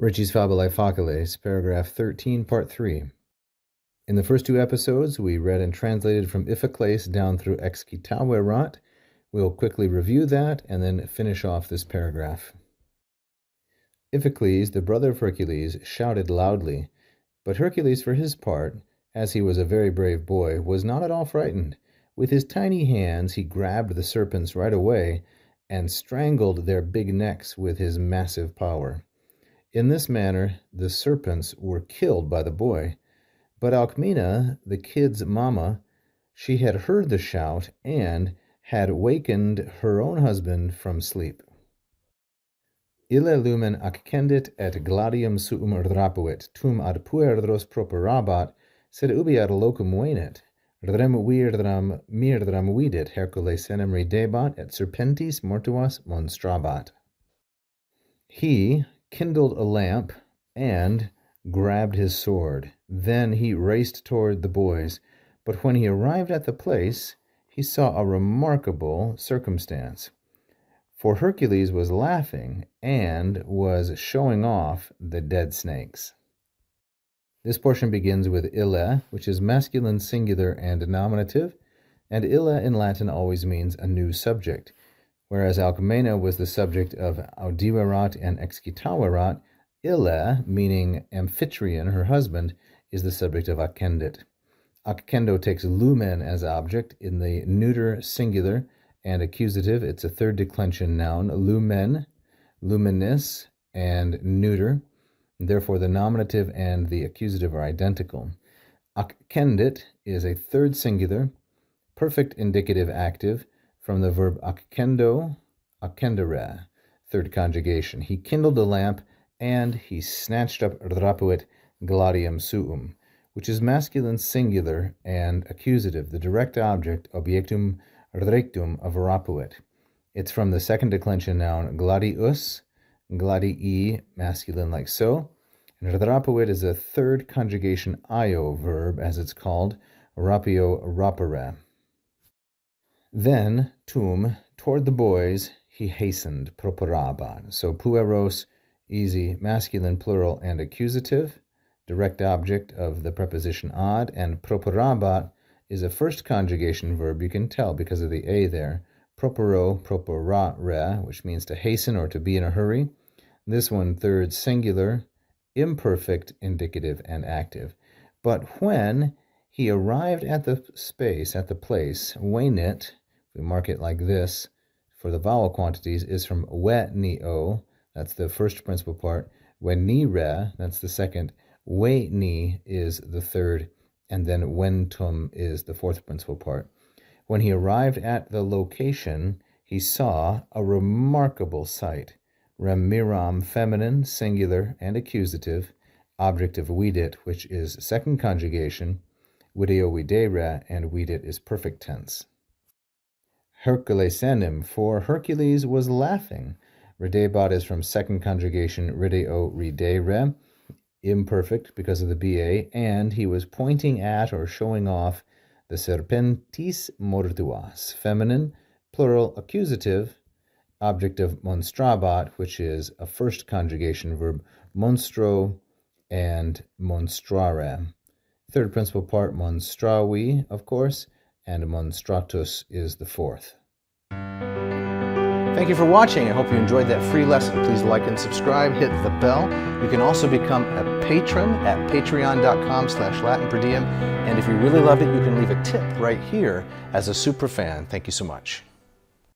Ritchie's Fabulae Faciles, paragraph 13, part 3. In the first two episodes, we read and translated from Iphicles down through Exkitawerat. We'll quickly review that and then finish off this paragraph. Iphicles, the brother of Hercules, shouted loudly, but Hercules, for his part, as he was a very brave boy, was not at all frightened. With his tiny hands, he grabbed the serpents right away and strangled their big necks with his massive power. In this manner, the serpents were killed by the boy. But Alcmena, the kid's mama, she had heard the shout and had wakened her own husband from sleep. Ille lumen accendit et gladium suum rapuit, tum ad puerdros properabat, sed ubi ad locum venet. Rem virdram mirdram vidit, Hercules senem ridebat, et serpentis mortuas monstrabat. He kindled a lamp and grabbed his sword. Then he raced toward the boys, but when he arrived at the place, he saw a remarkable circumstance. For Hercules was laughing and was showing off the dead snakes. This portion begins with ille, which is masculine singular and nominative, and ille in Latin always means a new subject. Whereas Alcmena was the subject of Audiverat and Exkitawerat, ille, meaning Amphitryon, her husband, is the subject of accendit. Accendo takes lumen as object in the neuter singular and accusative. It's a third declension noun, lumen, luminis, and neuter. Therefore, the nominative and the accusative are identical. Accendit is a third singular, perfect indicative active, from the verb accendo, accendere, third conjugation. He kindled a lamp, and he snatched up rapuit gladium suum, which is masculine singular and accusative, the direct object, objectum rectum of rapuit. It's from the second declension noun gladius, gladii, masculine like so, and rapuit is a third conjugation io verb, as it's called, rapio rapere. Then, toward the boys, he hastened, properabat. So pueros, easy, masculine, plural, and accusative, direct object of the preposition ad, and properabat is a first conjugation verb. You can tell because of the a there. Propero, properare, which means to hasten or to be in a hurry. This one, third singular, imperfect, indicative, and active. But when he arrived at the space, at the place, venit, we mark it like this, for the vowel quantities, is from venio, that's the first principal part, venire, that's the second, veni is the third, and then ventum is the fourth principal part. When he arrived at the location, he saw a remarkable sight. Remiram, feminine, singular, and accusative, object of vidit, which is second conjugation, video videre, and vidit is perfect tense. Hercules senem, for Hercules was laughing. Ridebat is from second conjugation, rideo ridere, imperfect because of the ba, and he was pointing at or showing off the serpentis mortuas, feminine, plural, accusative, object of monstrabat, which is a first conjugation verb, monstro and monstrare. Third principal part, monstravi, of course, and monstratus is the fourth. Thank you for watching. I hope you enjoyed that free lesson. Please like and subscribe, hit the bell. You can also become a patron at patreon.com/LatinPerDiem. And if you really loved it, you can leave a tip right here as a super fan. Thank you so much.